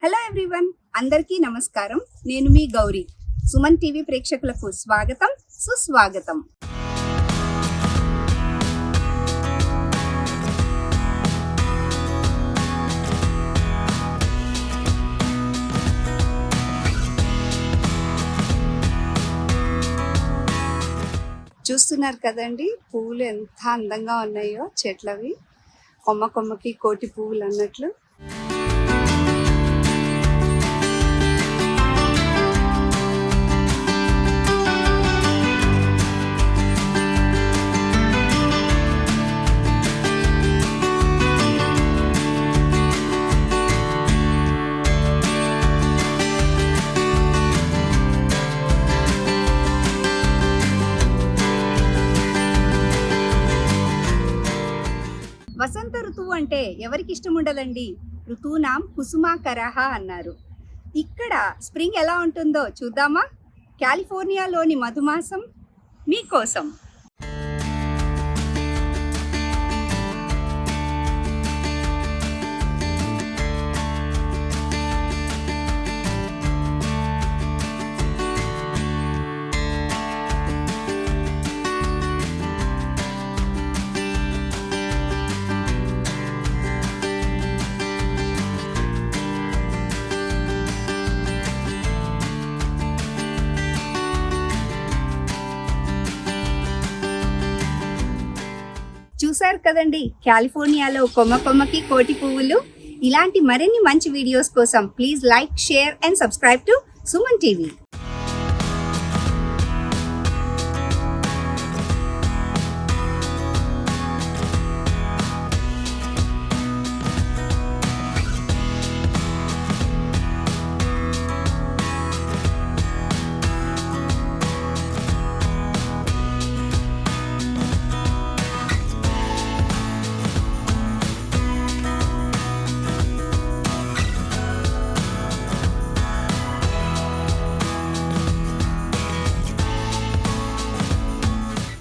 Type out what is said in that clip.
Hello everyone, అందరికీ నమస్కారం. నేను మీ గౌరీ. సుమన్ టీవీ ప్రేక్షకులకు స్వాగతం, సుస్వాగతం. చూస్తున్నారు కదండి, పువ్వులు ఎంత అందంగా ఉన్నాయో. చెట్లవి కొమ్మ కొమ్మకి కోటి పువ్వులు అన్నట్లు. వసంత ఋతువు అంటే ఎవరికి ఇష్టం ఉండదండి. ఋతువునాం కుసుమాకరః అన్నారు. ఇక్కడ స్ప్రింగ్ ఎలా ఉంటుందో చూద్దామా? కాలిఫోర్నియాలోని మధుమాసం మీకోసం. చూశారు కదండి, కాలిఫోర్నియాలో కొమ్మ కొమ్మకి కోటి పువ్వులు. ఇలాంటి మరిన్ని మంచి వీడియోస్ కోసం please like, share and subscribe to Suman TV.